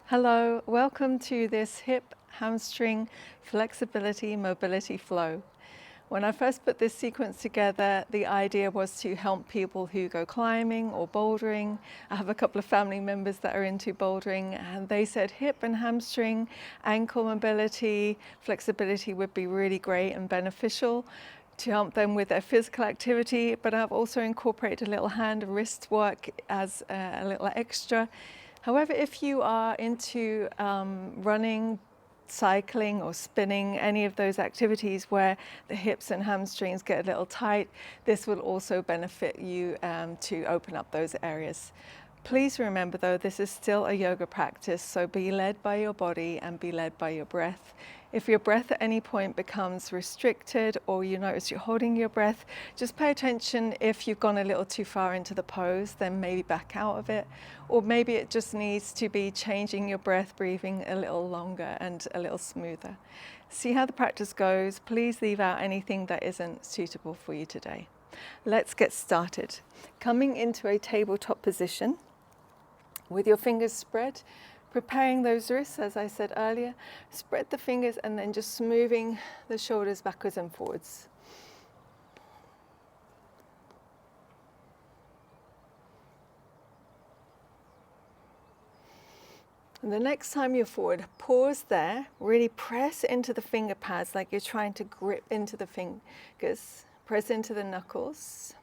Hello, welcome to this hip, hamstring, flexibility, mobility flow. When I first put this sequence together, the idea was to help people who go climbing or bouldering. I have a couple of family members that are into bouldering, and they said hip and hamstring, ankle mobility, flexibility would be really great and beneficial to help them with their physical activity, but I've also incorporated a little hand and wrist work as a little extra. However, if you are into running, cycling or spinning, any of those activities where the hips and hamstrings get a little tight, this will also benefit you to open up those areas. Please remember though, this is still a yoga practice, so be led by your body and be led by your breath. If your breath at any point becomes restricted or you notice you're holding your breath, just pay attention. If you've gone a little too far into the pose, then maybe back out of it. Or maybe it just needs to be changing your breath, breathing a little longer and a little smoother. See how the practice goes. Please leave out anything that isn't suitable for you today. Let's get started. Coming into a tabletop position with your fingers spread, preparing those wrists, as I said earlier, spread the fingers and then just moving the shoulders backwards and forwards. And the next time you're forward, pause there, really press into the finger pads like you're trying to grip into the fingers, press into the knuckles,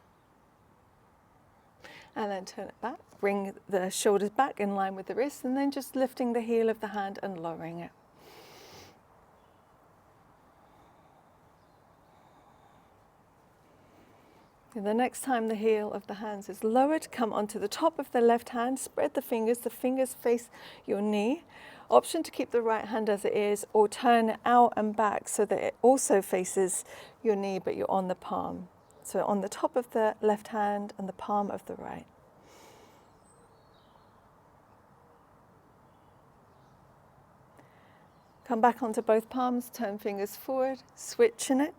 and then turn it back. Bring the shoulders back in line with the wrists, and then just lifting the heel of the hand and lowering it. And the next time the heel of the hands is lowered, come onto the top of the left hand, spread the fingers face your knee. Option to keep the right hand as it is, or turn it out and back so that it also faces your knee, but you're on the palm. So on the top of the left hand and the palm of the right. Come back onto both palms, turn fingers forward, switching it.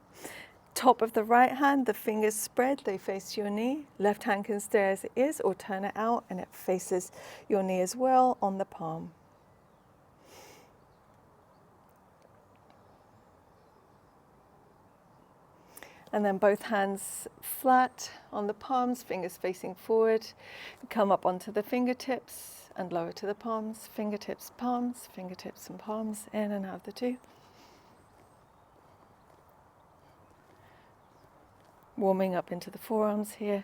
Top of the right hand, the fingers spread, they face your knee. Left hand can stay as it is or turn it out and it faces your knee as well on the palm. And then both hands flat on the palms, fingers facing forward. Come up onto the fingertips and lower to the palms, fingertips and palms, in and out of the two. Warming up into the forearms here.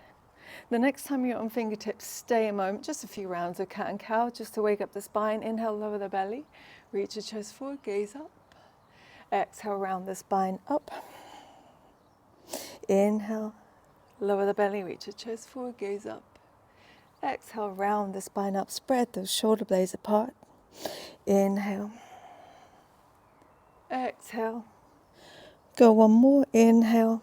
The next time you're on fingertips, stay a moment, just a few rounds of cat and cow, just to wake up the spine. Inhale, lower the belly, reach your chest forward, gaze up. Exhale, round the spine up. Inhale, lower the belly, reach your chest forward, gaze up. Exhale, round the spine up, spread those shoulder blades apart. Inhale. Exhale. Go one more, inhale.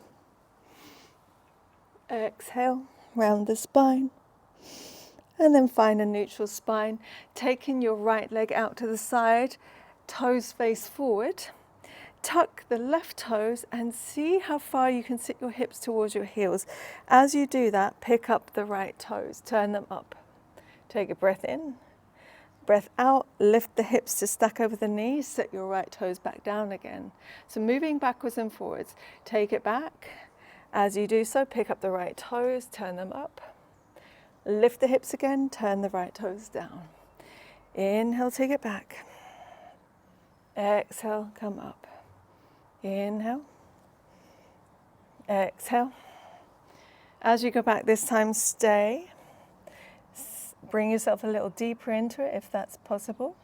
Exhale, round the spine. And then find a neutral spine, taking your right leg out to the side, toes face forward. Tuck the left toes and see how far you can sit your hips towards your heels. As you do that, pick up the right toes, turn them up. Take a breath in, breath out, lift the hips to stack over the knees, set your right toes back down again. So moving backwards and forwards, take it back. As you do so, pick up the right toes, turn them up. Lift the hips again, turn the right toes down. Inhale, take it back. Exhale, come up. Inhale, exhale. As you go back this time, stay. Bring yourself a little deeper into it if that's possible.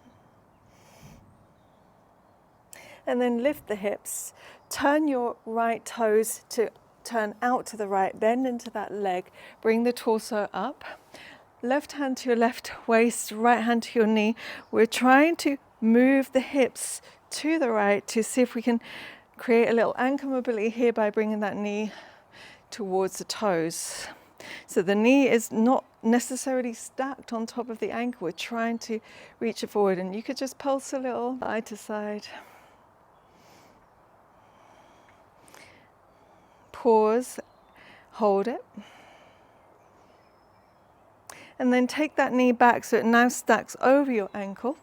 And then lift the hips. Turn your right toes to turn out to the right, bend into that leg. Bring the torso up. Left hand to your left waist, right hand to your knee. We're trying to move the hips to the right to see if we can create a little ankle mobility here by bringing that knee towards the toes. So the knee is not necessarily stacked on top of the ankle. We're trying to reach it forward, and you could just pulse a little side to side. Pause, hold it. And then take that knee back so it now stacks over your ankle.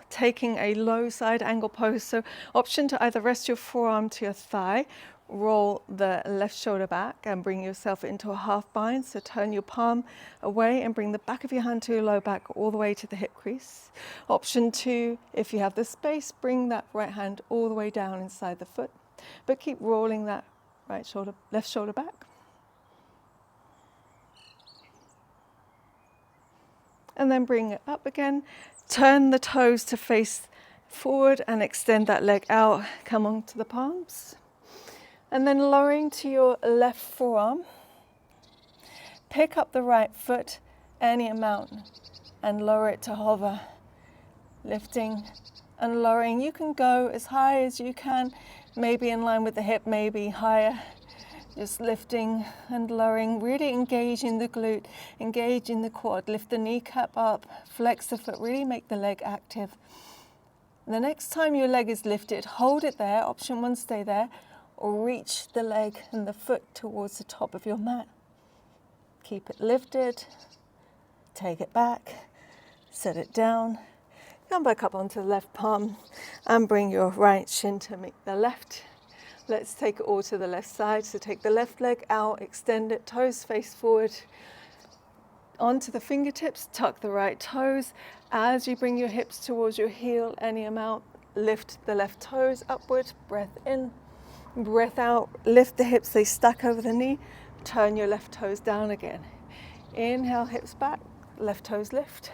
Taking a low side angle pose. So option to either rest your forearm to your thigh, roll the left shoulder back and bring yourself into a half bind. So turn your palm away and bring the back of your hand to your low back all the way to the hip crease. Option 2, if you have the space, bring that right hand all the way down inside the foot, but keep rolling that left shoulder back. And then bring it up again. Turn the toes to face forward and extend that leg out. Come onto the palms. And then lowering to your left forearm. Pick up the right foot any amount and lower it to hover. Lifting and lowering. You can go as high as you can, maybe in line with the hip, maybe higher. Just lifting and lowering, really engaging the glute, engaging the quad. Lift the kneecap up, flex the foot, really make the leg active. The next time your leg is lifted, hold it there. Option 1, stay there, or reach the leg and the foot towards the top of your mat. Keep it lifted, take it back, set it down, come back up onto the left palm and bring your right shin to meet the left. Let's take it all to the left side. So take the left leg out, extend it, toes face forward. Onto the fingertips, tuck the right toes. As you bring your hips towards your heel, any amount, lift the left toes upward, breath in, breath out, lift the hips, they stack over the knee, turn your left toes down again. Inhale, hips back, left toes lift.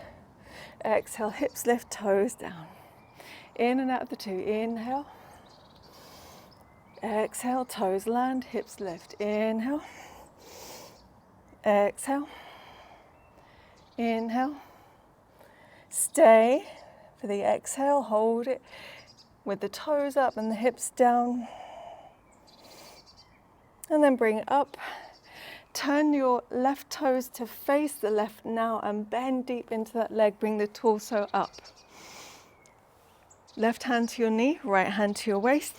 Exhale, hips lift, toes down. In and out of the 2, inhale. Exhale, toes land, hips lift. Inhale. Exhale. Inhale. Stay for the exhale, hold it with the toes up and the hips down. And then bring it up. Turn your left toes to face the left now and bend deep into that leg, bring the torso up. Left hand to your knee, right hand to your waist.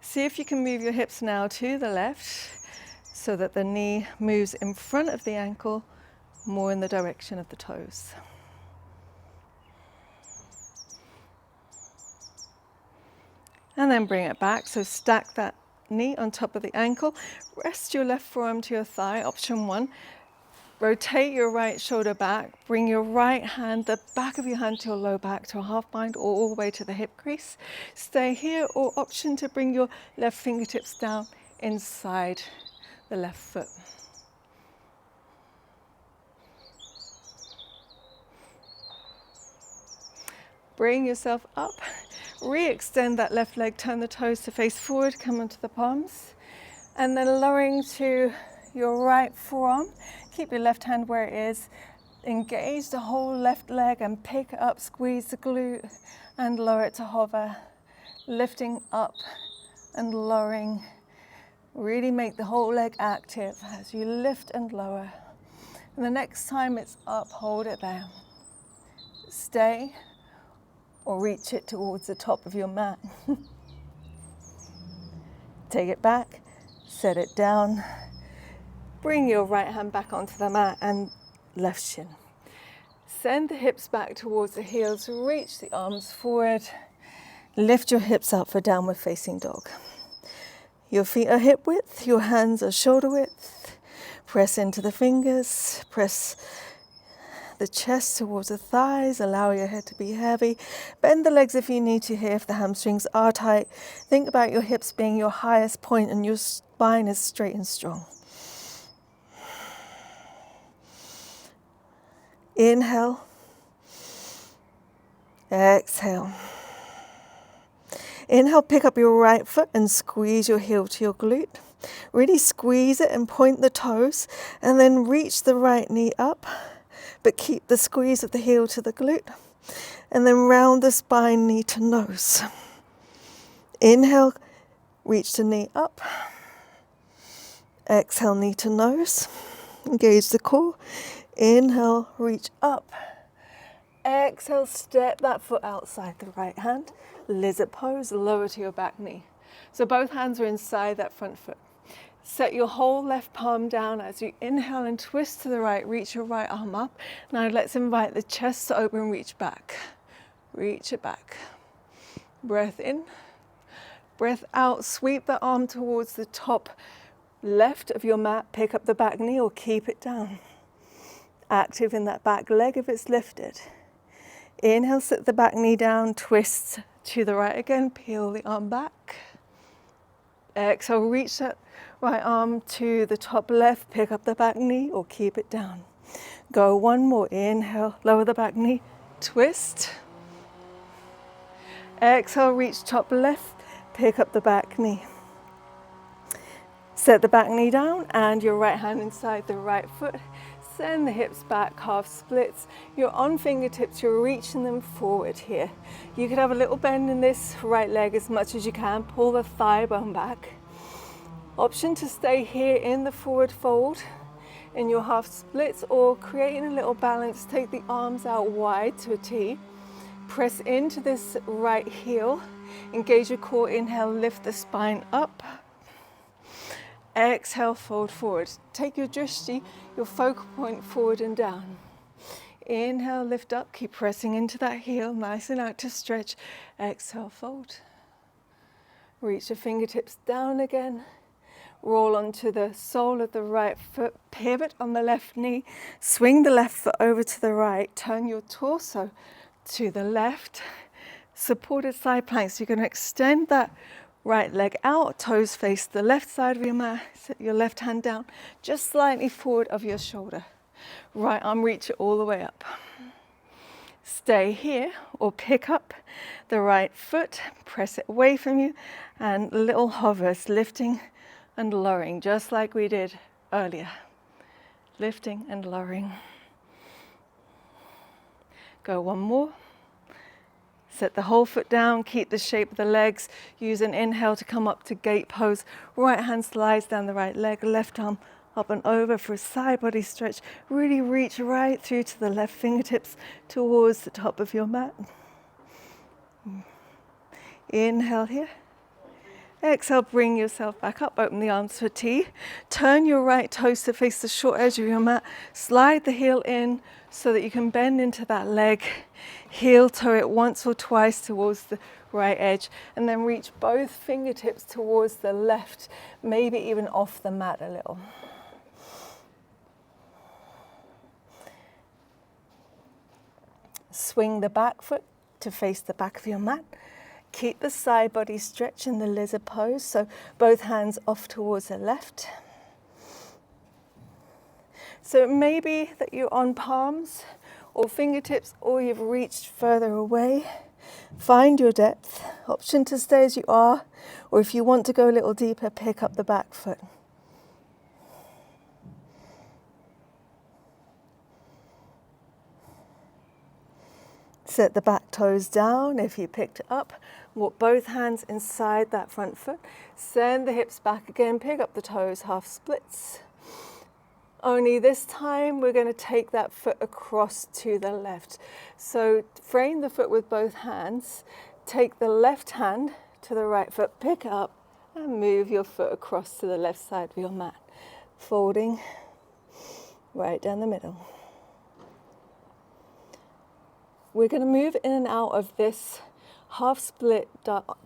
See if you can move your hips now to the left so that the knee moves in front of the ankle, more in the direction of the toes. And then bring it back, so stack that knee on top of the ankle. Rest your left forearm to your thigh, option 1. Rotate your right shoulder back, bring your right hand, the back of your hand to your low back to a half bind or all the way to the hip crease. Stay here, or option to bring your left fingertips down inside the left foot. Bring yourself up, re-extend that left leg, turn the toes to face forward, come onto the palms, and then lowering to your right forearm. Keep your left hand where it is. Engage the whole left leg and pick it up, squeeze the glute and lower it to hover. Lifting up and lowering. Really make the whole leg active as you lift and lower. And the next time it's up, hold it there. Stay or reach it towards the top of your mat. Take it back, set it down. Bring your right hand back onto the mat and left shin. Send the hips back towards the heels, reach the arms forward. Lift your hips up for downward facing dog. Your feet are hip width, your hands are shoulder width. Press into the fingers, press the chest towards the thighs, allow your head to be heavy. Bend the legs if you need to here, if the hamstrings are tight. Think about your hips being your highest point and your spine is straight and strong. Inhale, exhale. Inhale, pick up your right foot and squeeze your heel to your glute. Really squeeze it and point the toes and then reach the right knee up, but keep the squeeze of the heel to the glute. And then round the spine, knee to nose. Inhale, reach the knee up. Exhale, knee to nose. Engage the core. Inhale, reach up. Exhale, step that foot outside the right hand. Lizard pose, lower to your back knee. So both hands are inside that front foot. Set your whole left palm down as you inhale and twist to the right, reach your right arm up. Now let's invite the chest to open, reach back. reach it back. Breath in, breath out, sweep the arm towards the top left of your mat, pick up the back knee or keep it down. Active in that back leg if it's lifted. Inhale, sit the back knee down, twist to the right again, peel the arm back. Exhale, reach that right arm to the top left, pick up the back knee or keep it down. Go one more, inhale, lower the back knee, twist. Exhale, reach top left, pick up the back knee. Set the back knee down and your right hand inside the right foot. Send the hips back, half splits. You're on fingertips, you're reaching them forward here. You could have a little bend in this right leg as much as you can. Pull the thigh bone back. Option to stay here in the forward fold in your half splits, or creating a little balance, take the arms out wide to a T. Press into this right heel. Engage your core, inhale, lift the spine up. Exhale, fold forward. Take your drishti, your focal point, forward and down. Inhale, lift up, keep pressing into that heel, nice and out to stretch. Exhale, fold. Reach your fingertips down again. Roll onto the sole of the right foot, pivot on the left knee, swing the left foot over to the right, turn your torso to the left, supported side plank. So you're going to extend that right leg out, toes face the left side of your mat, set your left hand down, just slightly forward of your shoulder. Right arm, reach it all the way up. Stay here or pick up the right foot, press it away from you, and little hovers, lifting and lowering, just like we did earlier. Lifting and lowering. Go one more. Set the whole foot down, keep the shape of the legs. Use an inhale to come up to gate pose. Right hand slides down the right leg, left arm up and over for a side body stretch. Really reach right through to the left fingertips towards the top of your mat. Inhale here. Exhale, bring yourself back up, open the arms for T. Turn your right toes to face the short edge of your mat. Slide the heel in so that you can bend into that leg. Heel toe it once or twice towards the right edge, and then reach both fingertips towards the left, maybe even off the mat a little. Swing the back foot to face the back of your mat. Keep the side body stretch in the lizard pose, so both hands off towards the left. So it may be that you're on palms or fingertips, or you've reached further away. Find your depth. Option to stay as you are, or if you want to go a little deeper, pick up the back foot. Set the back toes down. If you picked it up, walk both hands inside that front foot. Send the hips back again, pick up the toes, half splits. Only this time we're going to take that foot across to the left. So frame the foot with both hands. Take the left hand to the right foot, pick it up and move your foot across to the left side of your mat. Folding right down the middle. We're going to move in and out of this half split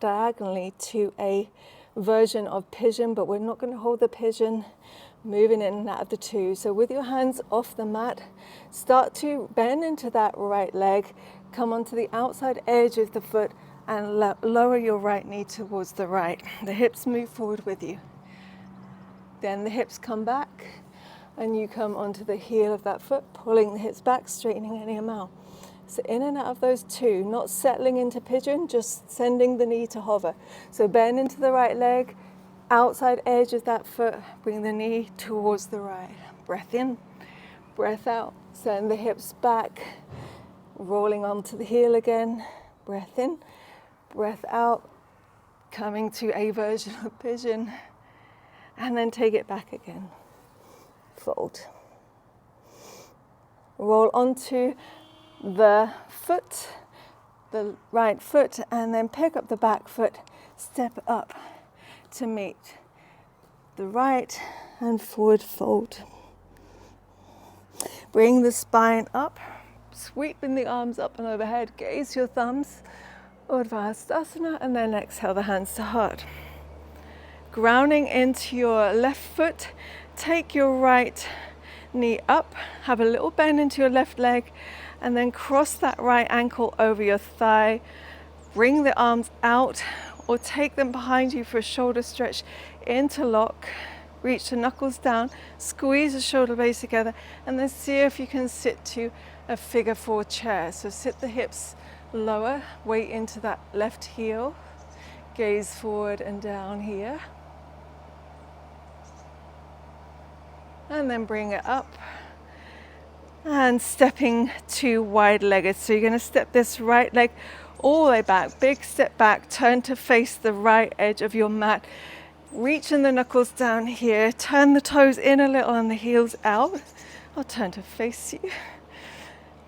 diagonally to a version of pigeon, but we're not going to hold the pigeon. Moving in and out of the two. So with your hands off the mat, start to bend into that right leg, come onto the outside edge of the foot and lower your right knee towards the right. The hips move forward with you. Then the hips come back and you come onto the heel of that foot, pulling the hips back, straightening any amount. So in and out of those two, not settling into pigeon, just sending the knee to hover. So bend into the right leg, outside edge of that foot, bring the knee towards the right. Breath in, breath out. Send the hips back, rolling onto the heel again. Breath in, breath out, coming to a version of pigeon. And then take it back again. Fold. Roll onto the foot, the right foot, and then pick up the back foot, step up to meet the right and forward fold. Bring the spine up, sweeping the arms up and overhead, gaze your thumbs, Urdhva Hastasana, and then exhale the hands to heart. Grounding into your left foot, take your right knee up, have a little bend into your left leg, and then cross that right ankle over your thigh. Bring the arms out or take them behind you for a shoulder stretch, interlock, reach the knuckles down, squeeze the shoulder blades together, and then see if you can sit to a figure 4 chair. So sit the hips lower, weight into that left heel, gaze forward and down here. And then bring it up and stepping to wide-legged. So you're going to step this right leg all the way back, big step back, turn to face the right edge of your mat. Reaching the knuckles down here, turn the toes in a little and the heels out. I'll turn to face you.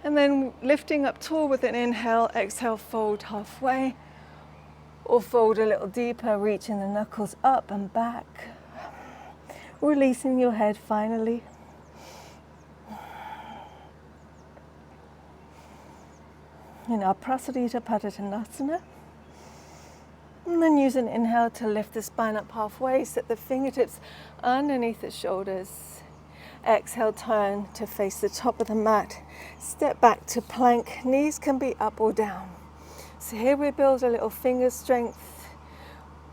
And then lifting up tall with an inhale, exhale, fold halfway. Or fold a little deeper, reaching the knuckles up and back. Releasing your head finally. In our Prasarita Padottanasana. And then use an inhale to lift the spine up halfway, set the fingertips underneath the shoulders. Exhale, turn to face the top of the mat. Step back to plank, knees can be up or down. So here we build a little finger strength.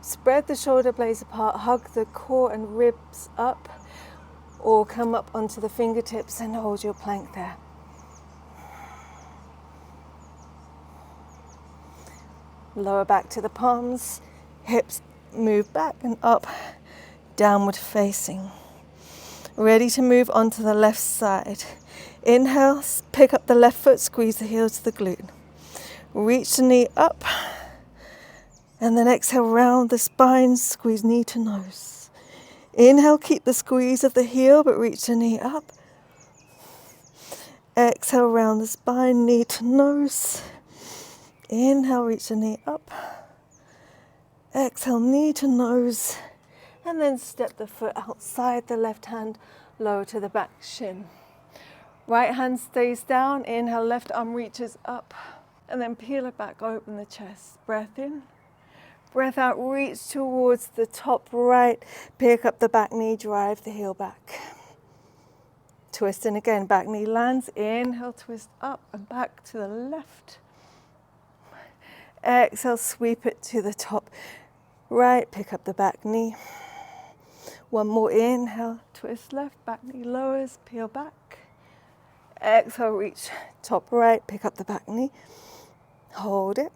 Spread the shoulder blades apart, hug the core and ribs up, or come up onto the fingertips and hold your plank there. Lower back to the palms, hips move back and up, downward facing. Ready to move onto the left side. Inhale, pick up the left foot, squeeze the heel to the glute. Reach the knee up, and then exhale, round the spine, squeeze knee to nose. Inhale, keep the squeeze of the heel, but reach the knee up. Exhale, round the spine, knee to nose. Inhale, reach the knee up. Exhale, knee to nose. And then step the foot outside the left hand, lower to the back shin. Right hand stays down. Inhale, left arm reaches up. And then peel it back, open the chest. Breath in. Breath out, reach towards the top right. Pick up the back knee, drive the heel back. Twist in again, back knee lands. Inhale, twist up and back to the left. Exhale, sweep it to the top right, pick up the back knee. One more inhale, twist left, back knee lowers, peel back. Exhale, reach top right, pick up the back knee. Hold it.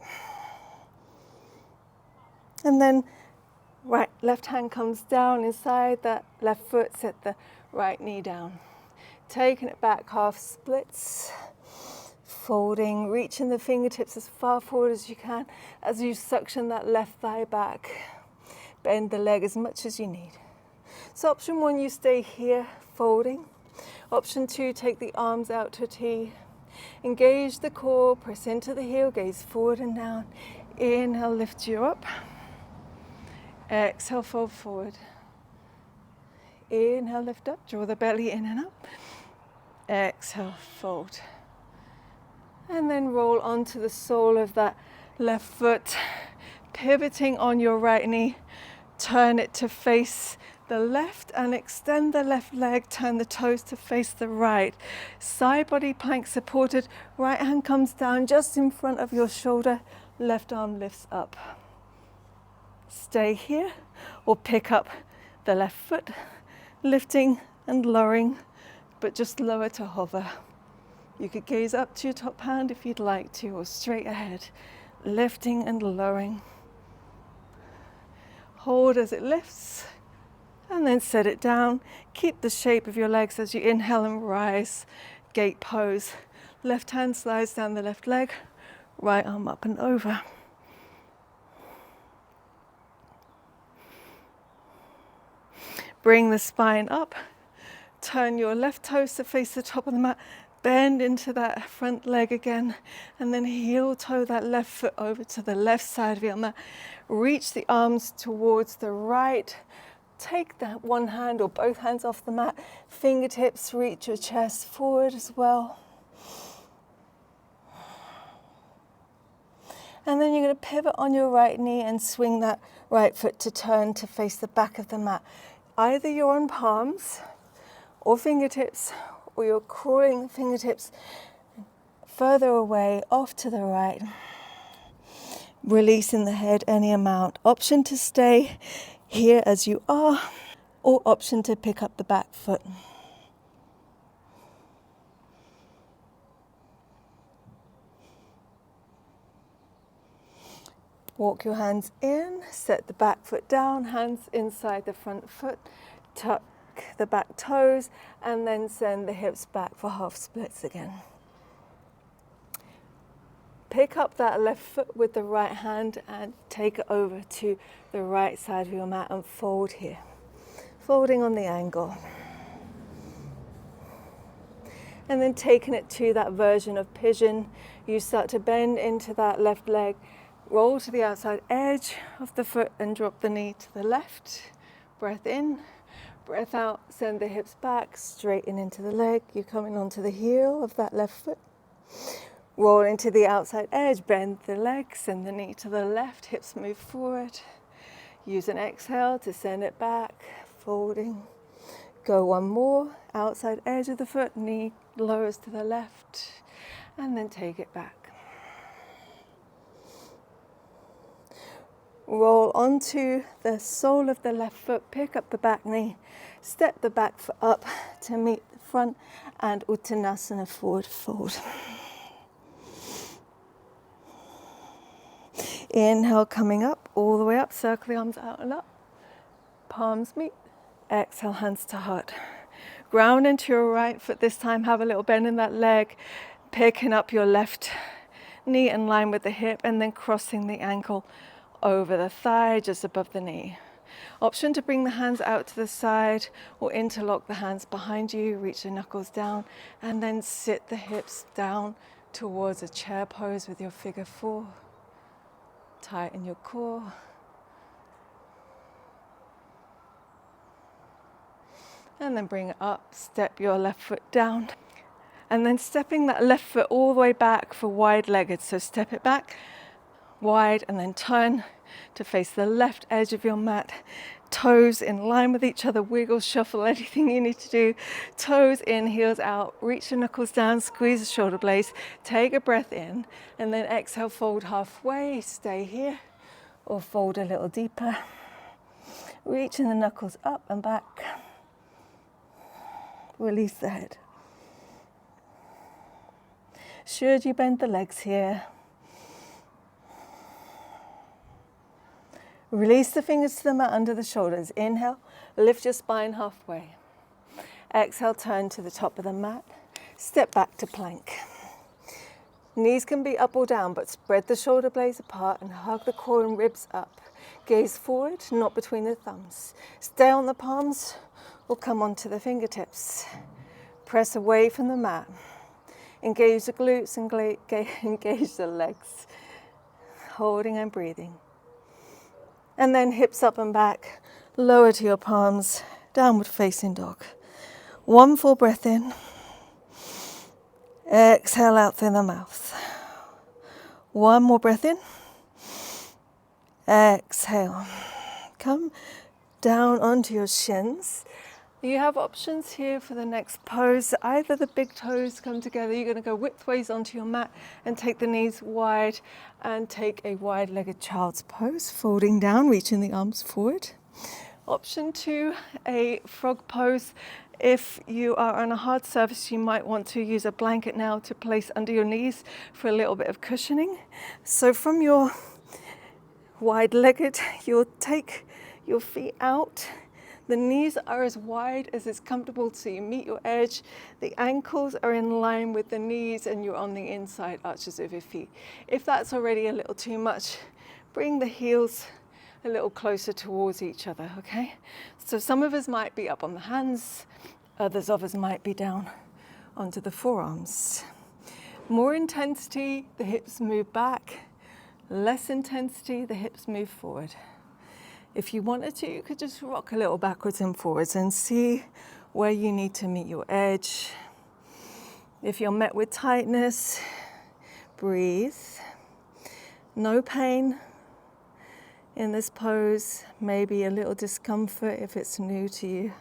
And then left hand comes down inside that left foot, set the right knee down. Taking it back, half splits. Folding, reaching the fingertips as far forward as you can as you suction that left thigh back. Bend the leg as much as you need. So option 1, you stay here, folding. Option 2, take the arms out to a T. Engage the core, press into the heel, gaze forward and down. Inhale, lift you up. Exhale, fold forward. Inhale, lift up, draw the belly in and up. Exhale, fold. And then roll onto the sole of that left foot, pivoting on your right knee. Turn it to face the left and extend the left leg. Turn the toes to face the right. Side body plank supported. Right hand comes down just in front of your shoulder. Left arm lifts up. Stay here or pick up the left foot, lifting and lowering, but just lower to hover. You could gaze up to your top hand if you'd like to, or straight ahead, lifting and lowering. Hold as it lifts, and then set it down. Keep the shape of your legs as you inhale and rise, gate pose. Left hand slides down the left leg, right arm up and over. Bring the spine up, turn your left toes to face the top of the mat. Bend into that front leg again, and then heel toe that left foot over to the left side of your mat. Reach the arms towards the right. Take that one hand or both hands off the mat. Fingertips reach your chest forward as well. And then you're going to pivot on your right knee and swing that right foot to turn to face the back of the mat. Either you're on palms or fingertips, or you're crawling fingertips further away off to the right, releasing the head any amount. Option to stay here as you are, or option to pick up the back foot. Walk your hands in, set the back foot down, hands inside the front foot, tuck the back toes, and then send the hips back for half splits again. Pick up that left foot with the right hand and take it over to the right side of your mat and fold here, folding on the angle. And then taking it to that version of pigeon, you start to bend into that left leg, roll to the outside edge of the foot and drop the knee to the left. Breath in, breath out, send the hips back, straighten into the leg. You're coming onto the heel of that left foot. Roll into the outside edge, bend the leg, send the knee to the left, hips move forward. Use an exhale to send it back, folding. Go one more, outside edge of the foot, knee lowers to the left, and then take it back. Roll onto the sole of the left foot, pick up the back knee, step the back foot up to meet the front, and Uttanasana, forward fold. Inhale, coming up, all the way up, circle the arms out and up. Palms meet. Exhale, hands to heart. Ground into your right foot this time, have a little bend in that leg, picking up your left knee in line with the hip, and then crossing the ankle over the thigh, just above the knee. Option to bring the hands out to the side or interlock the hands behind you, reach the knuckles down, and then sit the hips down towards a chair pose with your figure four. Tighten your core. And then bring it up, step your left foot down. And then stepping that left foot all the way back for wide-legged. So step it back, wide, and then turn to face the left edge of your mat. Toes in line with each other, wiggle, shuffle, anything you need to do. Toes in, heels out, reach the knuckles down, squeeze the shoulder blades, take a breath in, and then exhale, fold halfway, stay here, or fold a little deeper. Reaching the knuckles up and back. Release the head. Should you bend the legs here, release the fingers to the mat under the shoulders. Inhale, lift your spine halfway. Exhale, turn to the top of the mat. Step back to plank. Knees can be up or down, but spread the shoulder blades apart and hug the core and ribs up. Gaze forward, not between the thumbs. Stay on the palms or come onto the fingertips. Press away from the mat. Engage the glutes and engage the legs. Holding and breathing. And then hips up and back, lower to your palms, downward facing dog. One full breath in. Exhale out through the mouth. One more breath in. Exhale. Come down onto your shins. You have options here for the next pose. Either the big toes come together, you're going to go widthways onto your mat and take the knees wide and take a wide-legged child's pose, folding down, reaching the arms forward. Option two, a frog pose. If you are on a hard surface, you might want to use a blanket now to place under your knees for a little bit of cushioning. So from your wide-legged, you'll take your feet out. The knees are as wide as it's comfortable, so you meet your edge. The ankles are in line with the knees and you're on the inside arches of your feet. If that's already a little too much, bring the heels a little closer towards each other, okay? So some of us might be up on the hands, others of us might be down onto the forearms. More intensity, the hips move back. Less intensity, the hips move forward. If you wanted to, you could just rock a little backwards and forwards and see where you need to meet your edge. If you're met with tightness, breathe. No pain in this pose, maybe a little discomfort if it's new to you.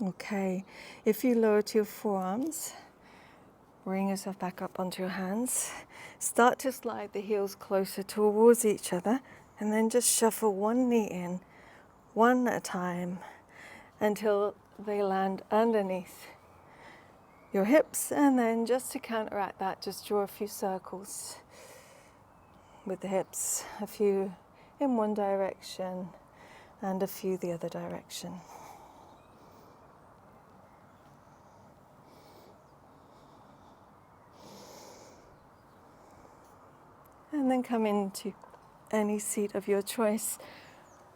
Okay, if you lower to your forearms, bring yourself back up onto your hands. Start to slide the heels closer towards each other and then just shuffle one knee in, one at a time, until they land underneath your hips. And then just to counteract that, just draw a few circles with the hips, a few in one direction and a few the other direction. And then come into any seat of your choice,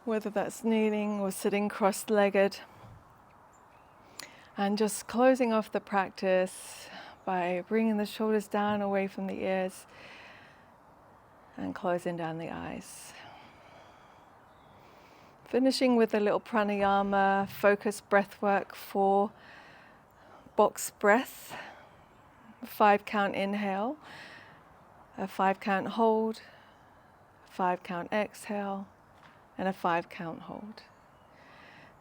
whether that's kneeling or sitting cross-legged. And just closing off the practice by bringing the shoulders down away from the ears and closing down the eyes. Finishing with a little pranayama, focused breath work for box breath. 5 count inhale. A 5 count hold, 5 count exhale, and a 5 count hold.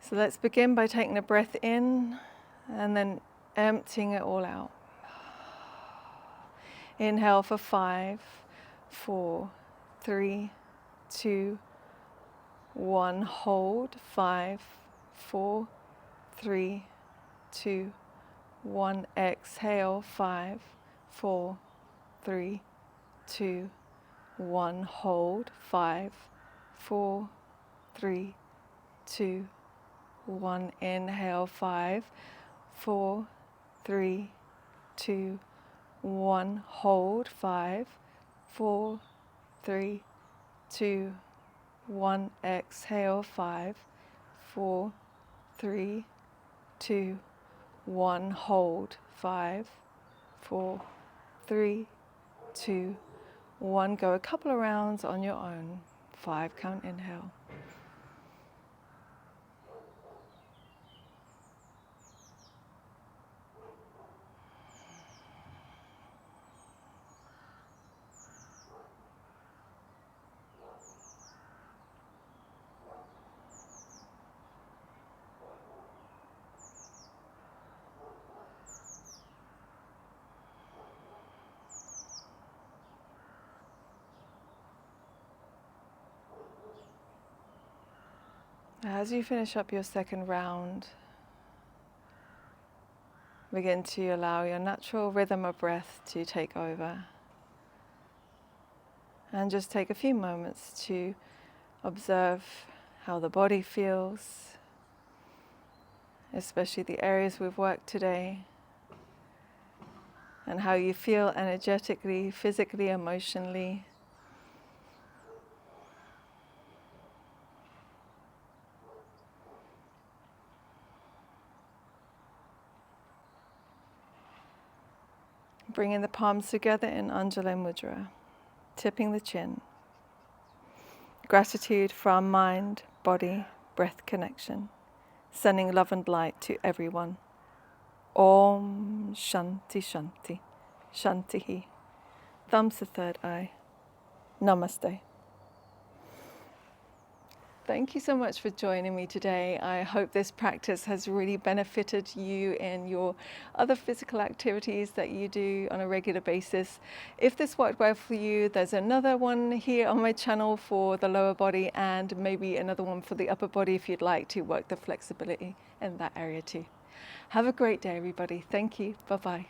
So let's begin by taking a breath in and then emptying it all out. Inhale for 5, 4, 3, 2, 1. Hold. 5, 4, 3, 2, 1. Exhale. 5, 4, 3, 2, 1. Hold. 5, 4, 3, 2, 1. Inhale. 5, 4, 3, 2, 1. Hold. 5, 4, 3, 2, 1. Exhale. 5, 4, 3, 2, 1. Hold. 5, 4, 3, 2, 1. Go a couple of rounds on your own. 5 count inhale. As you finish up your second round, begin to allow your natural rhythm of breath to take over. And just take a few moments to observe how the body feels, especially the areas we've worked today, and how you feel energetically, physically, emotionally. Bringing the palms together in Anjali Mudra, tipping the chin. Gratitude for our mind, body, breath connection, sending love and light to everyone. Om Shanti Shanti, Shantihi. Thumbs the third eye. Namaste. Thank you so much for joining me today. I hope this practice has really benefited you in your other physical activities that you do on a regular basis. If this worked well for you, there's another one here on my channel for the lower body and maybe another one for the upper body if you'd like to work the flexibility in that area too. Have a great day, everybody. Thank you. Bye-bye.